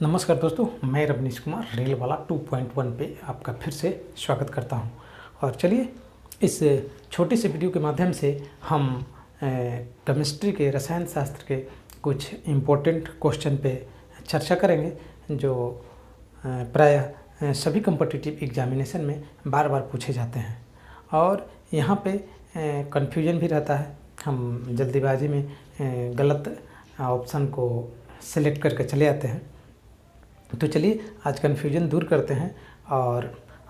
नमस्कार दोस्तों, मैं रवनीश कुमार रेल वाला 2.1 पे आपका फिर से स्वागत करता हूं। और चलिए इस छोटी सी वीडियो के माध्यम से हम केमिस्ट्री के रसायन शास्त्र के कुछ इम्पोर्टेंट क्वेश्चन पे चर्चा करेंगे जो प्रायः सभी कॉम्पिटिटिव एग्जामिनेशन में बार बार पूछे जाते हैं। और यहाँ पे कन्फ्यूजन भी रहता है, हम जल्दीबाजी में गलत ऑप्शन को सिलेक्ट करके चले आते हैं। तो चलिए आज कन्फ्यूजन दूर करते हैं और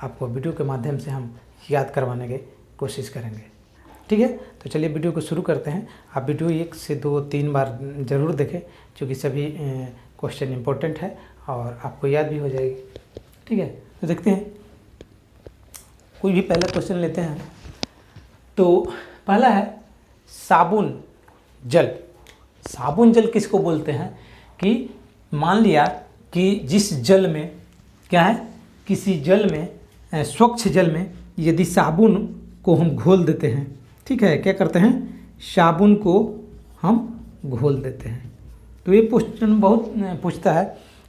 आपको वीडियो के माध्यम से हम याद करवाने की कोशिश करेंगे। ठीक है, तो चलिए वीडियो को शुरू करते हैं। आप वीडियो 1 से 2-3 बार ज़रूर देखें क्योंकि सभी क्वेश्चन इम्पोर्टेंट है और आपको याद भी हो जाएगी। ठीक है, तो देखते हैं, कोई भी पहला क्वेश्चन लेते हैं। तो पहला है साबुन जल। साबुन जल किसको बोलते हैं कि मान लिया कि जिस जल में क्या है, किसी जल में स्वच्छ जल में यदि साबुन को हम घोल देते हैं, ठीक है, क्या करते हैं, साबुन को हम घोल देते हैं। तो ये क्वेश्चन बहुत पूछता है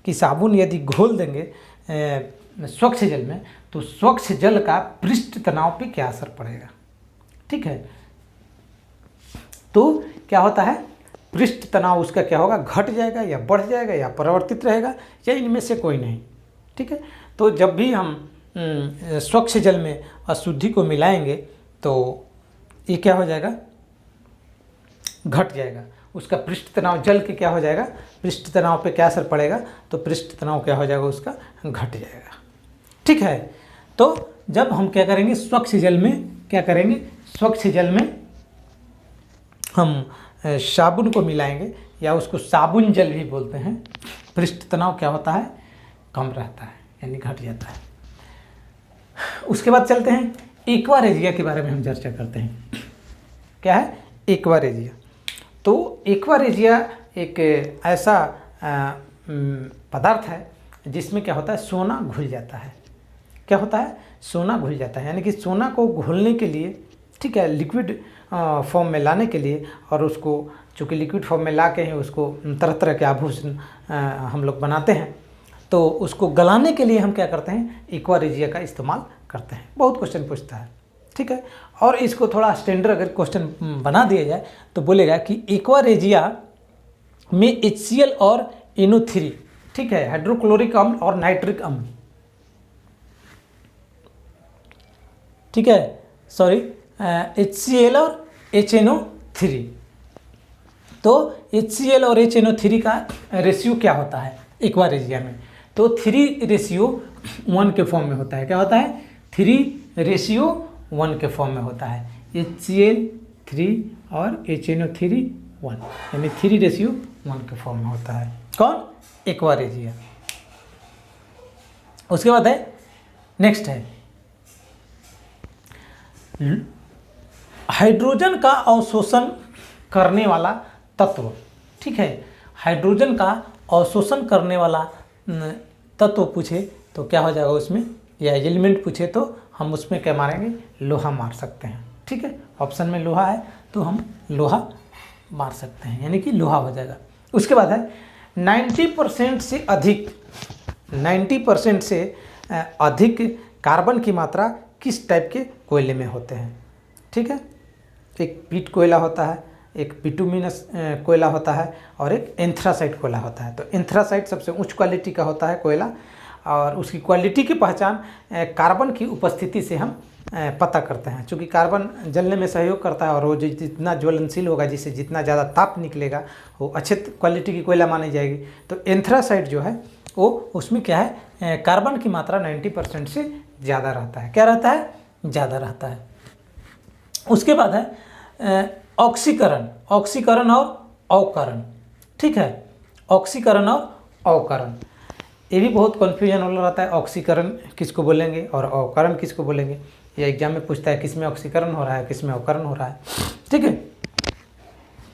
कि साबुन यदि घोल देंगे स्वच्छ जल में तो स्वच्छ जल का पृष्ठ तनाव पे क्या असर पड़ेगा। ठीक है, तो क्या होता है, पृष्ठ तनाव उसका क्या होगा, घट जाएगा या बढ़ जाएगा या परिवर्तित रहेगा या इनमें से कोई नहीं। ठीक है, तो जब भी हम स्वच्छ जल में अशुद्धि को मिलाएंगे तो ये क्या हो जाएगा, घट जाएगा। उसका पृष्ठ तनाव जल के क्या हो जाएगा, पृष्ठ तनाव पे क्या असर पड़ेगा, तो पृष्ठ तनाव क्या हो जाएगा, उसका घट जाएगा। ठीक है, तो जब हम क्या करेंगे, स्वच्छ जल में क्या करेंगे, स्वच्छ जल में हम साबुन को मिलाएंगे या उसको साबुन जल भी बोलते हैं, पृष्ठ तनाव क्या होता है, कम रहता है यानी घट जाता है। उसके बाद चलते हैं एक्वारेजिया के बारे में हम चर्चा करते हैं। क्या है एक्वारेजिया, तो एक्वारेजिया एक ऐसा पदार्थ है जिसमें क्या होता है, सोना घुल जाता है। क्या होता है, सोना घुल जाता है, यानी कि सोना को घोलने के लिए, ठीक है, लिक्विड फॉर्म में लाने के लिए, और उसको चूँकि लिक्विड फॉर्म में ला के ही उसको तरह तरह के आभूषण हम लोग बनाते हैं, तो उसको गलाने के लिए हम क्या करते हैं, एक्वारेजिया का इस्तेमाल करते हैं। बहुत क्वेश्चन पूछता है। ठीक है, और इसको थोड़ा स्टैंडर्ड अगर क्वेश्चन बना दिया जाए तो बोलेगा कि एक्वारेजिया में HCl और NO3, ठीक है, हाइड्रोक्लोरिक अम्ल और नाइट्रिक अम्ल, ठीक है, सॉरी HCl और HNO3, तो HCl और HNO3 का रेशियो क्या होता है एक्वारेजिया में, तो 3:1 के फॉर्म में होता है। क्या होता है, 3:1 के फॉर्म में होता है। HCl 3 और HNO3 1, यानी 3:1 के फॉर्म में होता है। कौन, एक्वारेजिया। उसके बाद है, नेक्स्ट है हाइड्रोजन का अवशोषण करने वाला तत्व। ठीक है, हाइड्रोजन का अवशोषण करने वाला तत्व पूछे तो क्या हो जाएगा उसमें, या एलिमेंट पूछे तो हम उसमें क्या मारेंगे, लोहा मार सकते हैं। ठीक है, ऑप्शन में लोहा है तो हम लोहा मार सकते हैं, यानी कि लोहा हो जाएगा। उसके बाद है 90% से अधिक, 90% से अधिक कार्बन की मात्रा किस टाइप के कोयले में होते हैं। ठीक है, एक पीट कोयला होता है, एक बिटुमिनस कोयला होता है और एक एंथ्रासाइट कोयला होता है। तो एंथ्रासाइट सबसे उच्च क्वालिटी का होता है कोयला, और उसकी क्वालिटी की पहचान कार्बन की उपस्थिति से हम पता करते हैं। चूँकि कार्बन जलने में सहयोग करता है और वो जितना ज्वलनशील होगा, जिससे जितना ज़्यादा ताप निकलेगा, वो अच्छे क्वालिटी की कोयला मानी जाएगी। तो एंथ्रासाइट जो है वो उसमें क्या है, कार्बन की मात्रा 90% से ज़्यादा रहता है। क्या रहता है, ज़्यादा रहता है। उसके बाद है ऑक्सीकरण, ऑक्सीकरण और अवकरण। ठीक है, ऑक्सीकरण और अवकरण, ये भी बहुत कन्फ्यूजन वाला रहता है। ऑक्सीकरण किसको बोलेंगे और अवकरण किसको बोलेंगे, ये एग्जाम में पूछता है किसमें ऑक्सीकरण हो रहा है, किसमें अवकरण हो रहा है। ठीक है,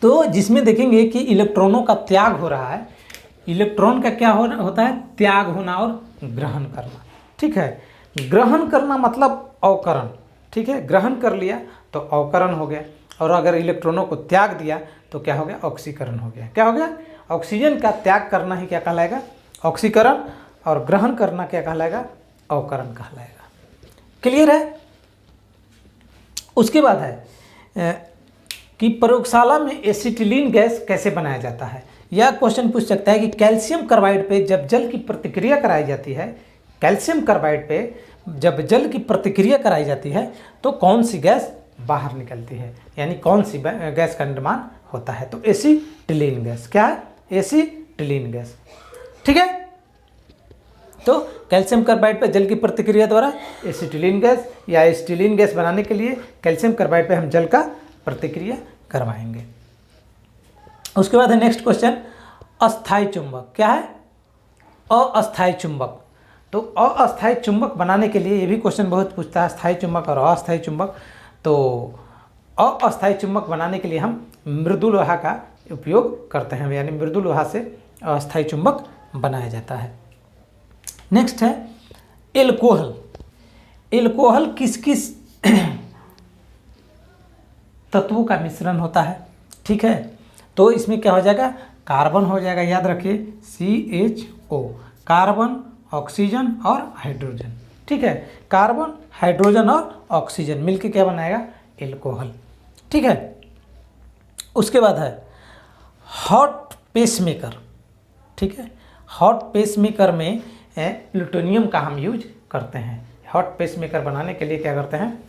तो जिसमें देखेंगे कि इलेक्ट्रॉनों का त्याग हो रहा है, इलेक्ट्रॉन का क्या होता है, त्याग होना और ग्रहण करना। ठीक है, ग्रहण करना मतलब अवकरण। ठीक है, ग्रहण कर लिया तो अवकरण हो गया, और अगर इलेक्ट्रॉनों को त्याग दिया तो क्या हो गया, ऑक्सीकरण हो गया। क्या हो गया, ऑक्सीजन का त्याग करना ही क्या कहलाएगा, ऑक्सीकरण, और ग्रहण करना क्या कहलाएगा? अवकरण कहलाएगा। क्लियर है? उसके बाद है कि प्रयोगशाला में एसिटिलीन गैस कैसे बनाया जाता है। यह क्वेश्चन पूछ सकता है कि कैल्शियम कार्बाइड पे जब जल की प्रतिक्रिया कराई जाती है, कैल्शियम कार्बाइड पे जब जल की प्रतिक्रिया कराई जाती है तो कौन सी गैस बाहर निकलती है, यानी कौन सी गैस का निर्माण होता है? तो एसिटिलीन गैस। क्या है? Acetylene gas. ठीक है, तो कैल्शियम कार्बाइड पे जल की प्रतिक्रिया द्वारा एसिटिलीन गैस या एसिटिलीन गैस बनाने के लिए कैल्शियम कार्बाइड पे हम जल का प्रतिक्रिया करवाएंगे। उसके बाद है नेक्स्ट क्वेश्चन, अस्थायी चुंबक। क्या है? अस्थायी चुंबक। तो अस्थायी चुंबक बनाने के लिए ये भी क्वेश्चन बहुत पूछता है, स्थायी चुंबक और अस्थायी चुंबक। तो अस्थायी चुंबक बनाने के लिए हम मृदु लोहा का उपयोग करते हैं, यानी मृदु लोहा से अस्थायी चुंबक बनाया जाता है। नेक्स्ट है एल्कोहल। एल्कोहल किस किस तत्वों का मिश्रण होता है? ठीक है, तो इसमें क्या हो जाएगा? कार्बन हो जाएगा, याद रखिए CHO, कार्बन, ऑक्सीजन और हाइड्रोजन। ठीक है, कार्बन, हाइड्रोजन और ऑक्सीजन मिलके क्या बनाएगा? एल्कोहल। ठीक है, उसके बाद है हॉट पेसमेकर। ठीक है, हॉट पेसमेकर में प्लूटोनियम का हम यूज करते हैं। हॉट पेसमेकर बनाने के लिए क्या करते हैं?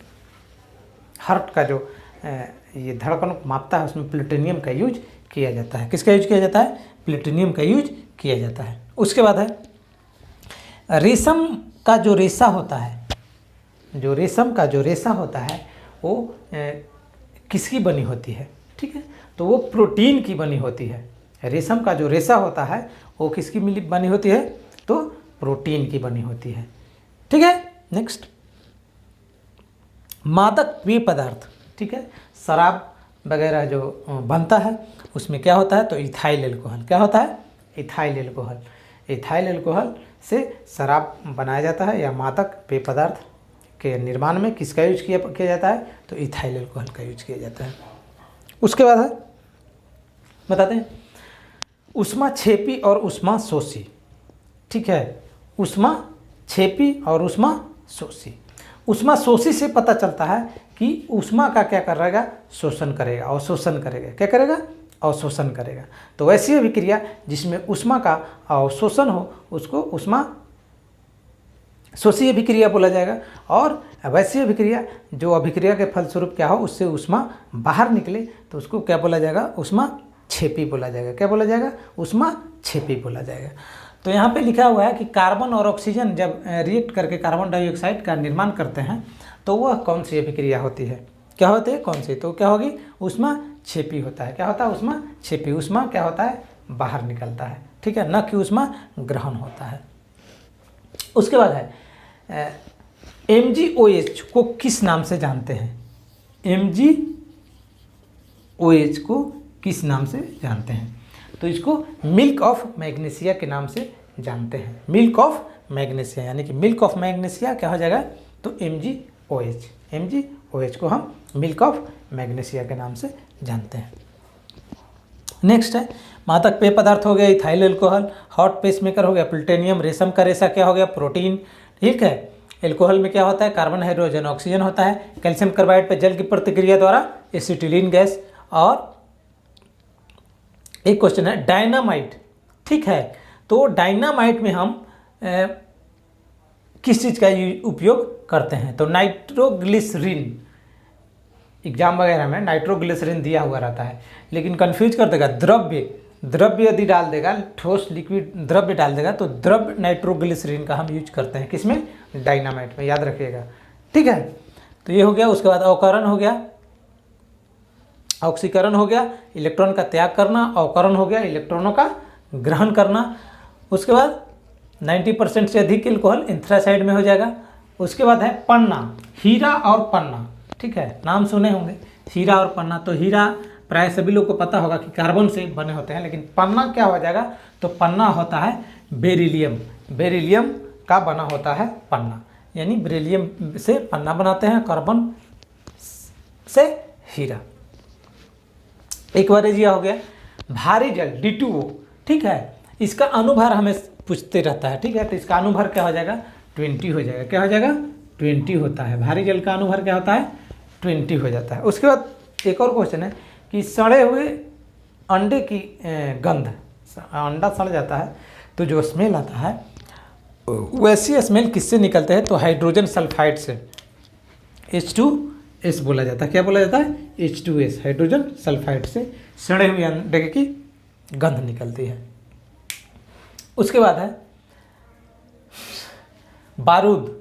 हार्ट का जो ये धड़कन को मापता है उसमें प्लूटोनियम का यूज किया जाता है। किसका यूज किया जाता है? प्लूटोनियम का यूज किया जाता है। उसके बाद है रेशम का जो रेशा होता है, जो रेशम का जो रेशा होता है वो किसकी बनी होती है? ठीक है, तो वो प्रोटीन की बनी होती है। रेशम का जो रेशा होता है वो किसकी बनी होती है? तो प्रोटीन की बनी होती है। ठीक है, नेक्स्ट मादक पेय पदार्थ। ठीक है, शराब वगैरह जो बनता है उसमें क्या होता है? तो इथाइल एल्कोहल। क्या होता है? Ethyl alcohol. इथाइल एल्कोहल से शराब बनाया जाता है या मादक पेय पदार्थ के निर्माण में किसका यूज किया जाता है? तो इथाइल एल्कोहल का यूज किया जाता है। उसके बाद है बताते हैं उष्मा छेपी और उष्मा शोषी। ठीक है, उष्मा छेपी और उष्मा शोषी। उष्मा शोषी से पता चलता है कि उष्मा का क्या करेगा? शोषण करेगा, अवशोषण करेगा। क्या करेगा? अवशोषण करेगा। तो वैसी अभिक्रिया जिसमें उष्मा का अवशोषण हो उसको उष्मा शोषी अभिक्रिया बोला जाएगा, और वैसी अभिक्रिया जो अभिक्रिया के फलस्वरूप क्या हो उससे उष्मा बाहर निकले तो उसको क्या बोला जाएगा? उष्मा छेपी बोला जाएगा। क्या बोला जाएगा? उष्मा छेपी बोला जाएगा। तो यहाँ पे लिखा हुआ है कि कार्बन और ऑक्सीजन जब रिएक्ट करके कार्बन डाइऑक्साइड का निर्माण करते हैं तो वह कौन सी अभिक्रिया होती है? क्या होती है? कौन सी? तो क्या होगी? उष्मा छेपी होता है। क्या होता है? उष्मा छेपी। उष्मा क्या होता है? बाहर निकलता है। ठीक है, न कि उष्मा ग्रहण होता है। उसके बाद है MgOH को किस नाम से जानते हैं? MgOH को किस नाम से जानते हैं? तो इसको मिल्क ऑफ मैग्नीशिया के नाम से जानते हैं। मिल्क ऑफ मैग्नीशिया, यानी कि मिल्क ऑफ मैग्नीशिया क्या हो जाएगा? तो MgOH। MgOH को हम मिल्क ऑफ मैग्नीशिया के नाम से जानते हैं। नेक्स्ट है मादक पेय पदार्थ हो गया इथाइल एल्कोहल, हॉट पेसमेकर हो गया प्लूटोनियम, रेशम का रेशा क्या हो गया? प्रोटीन। ठीक है, एल्कोहल में क्या होता है? कार्बन, हाइड्रोजन, ऑक्सीजन होता है। कैल्शियम कार्बाइड पे जल की प्रतिक्रिया द्वारा एसिटिलीन गैस। और एक क्वेश्चन है डायनामाइट। ठीक है, तो डायनामाइट में हम किस चीज़ का उपयोग करते हैं? तो नाइट्रोग्लिसरीन। एग्जाम वगैरह में नाइट्रोग्लिसरीन दिया हुआ रहता है, लेकिन कंफ्यूज कर देगा। द्रव्य यदि डाल देगा, ठोस लिक्विड द्रव्य डाल देगा तो द्रव्य नाइट्रोग्लिसरीन का हम यूज करते हैं। किसमें? डायनामाइट में, याद रखिएगा। ठीक है, तो ये हो गया। उसके बाद अवकरण हो गया, ऑक्सीकरण हो गया, इलेक्ट्रॉन का त्याग करना। अवकरण हो गया, इलेक्ट्रॉनों का ग्रहण करना। उसके बाद 90% से अधिक एल्कोहल एंथ्रासाइड में हो जाएगा। उसके बाद है पन्ना, हीरा और पन्ना। ठीक है, नाम सुने होंगे हीरा और पन्ना। तो हीरा प्राय सभी लोग को पता होगा कि कार्बन से बने होते हैं, लेकिन पन्ना क्या हो जाएगा? तो पन्ना होता है बेरिलियम। बेरिलियम का बना होता है पन्ना, यानी बेरिलियम से पन्ना बनाते हैं, कार्बन से हीरा। एक बार ये हो गया। भारी जल D2O। ठीक है, इसका अनुभार हमें पूछते रहता है, ठीक है। तो इसका अणुभर क्या हो जाएगा, 20 हो जाएगा। क्या हो जाएगा, 20 होता है। भारी जल का अणुभर क्या होता है, 20 हो जाता है। उसके बाद एक और क्वेश्चन है कि सड़े हुए अंडे की गंध, अंडा सड़ जाता है तो जो स्मेल आता है वैसी स्मेल किससे निकलते हैं, तो हाइड्रोजन सल्फाइड से, H2S बोला जाता है। क्या बोला जाता है, H2S, हाइड्रोजन सल्फाइड से सड़े हुए अंडे की गंध निकलती है। उसके बाद है बारूद।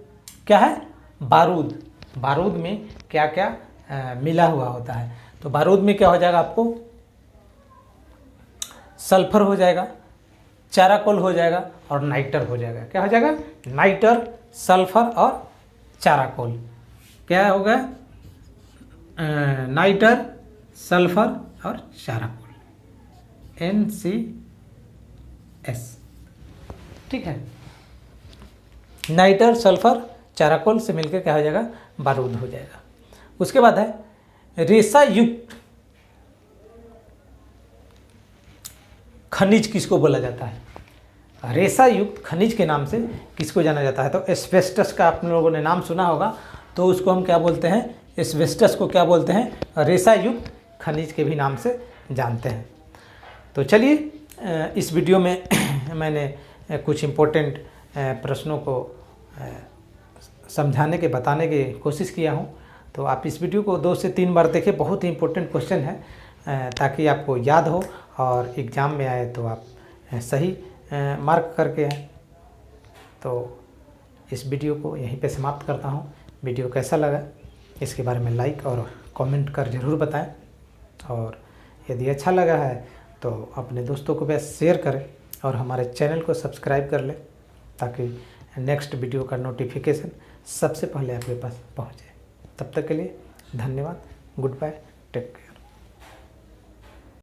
क्या है, बारूद। बारूद में क्या क्या मिला हुआ होता है, तो बारूद में क्या हो जाएगा आपको, सल्फर हो जाएगा, चाराकोल हो जाएगा और नाइटर हो जाएगा। क्या हो जाएगा, नाइटर, सल्फर और चाराकोल। क्या होगा, नाइटर, सल्फर और चाराकोल, NCS, ठीक है। नाइटर, सल्फर, चाराकोल से मिलकर क्या हो जाएगा, बारूद हो जाएगा। उसके बाद है रेशा युक्त खनिज किसको बोला जाता है, रेशा युक्त खनिज के नाम से किसको जाना जाता है, तो एस्बेस्टस का आप लोगों ने नाम सुना होगा, तो उसको हम क्या बोलते हैं, एस्बेस्टस को क्या बोलते हैं, रेशा युक्त खनिज के भी नाम से जानते हैं। तो चलिए इस वीडियो में मैंने कुछ इम्पोर्टेंट प्रश्नों को समझाने के, बताने की कोशिश किया हूँ। तो आप इस वीडियो को 2 से 3 बार देखें, बहुत ही इम्पोर्टेंट क्वेश्चन है, ताकि आपको याद हो और एग्ज़ाम में आए तो आप सही मार्क करके आए। तो इस वीडियो को यहीं पे समाप्त करता हूँ। वीडियो कैसा लगा इसके बारे में लाइक और कमेंट कर ज़रूर बताएं, और यदि अच्छा लगा है तो अपने दोस्तों को भी शेयर करें और हमारे चैनल को सब्सक्राइब कर लें, ताकि नेक्स्ट वीडियो का नोटिफिकेशन सबसे पहले आपके पास पहुँचे। तब तक के लिए धन्यवाद, गुड बाय, टेक केयर।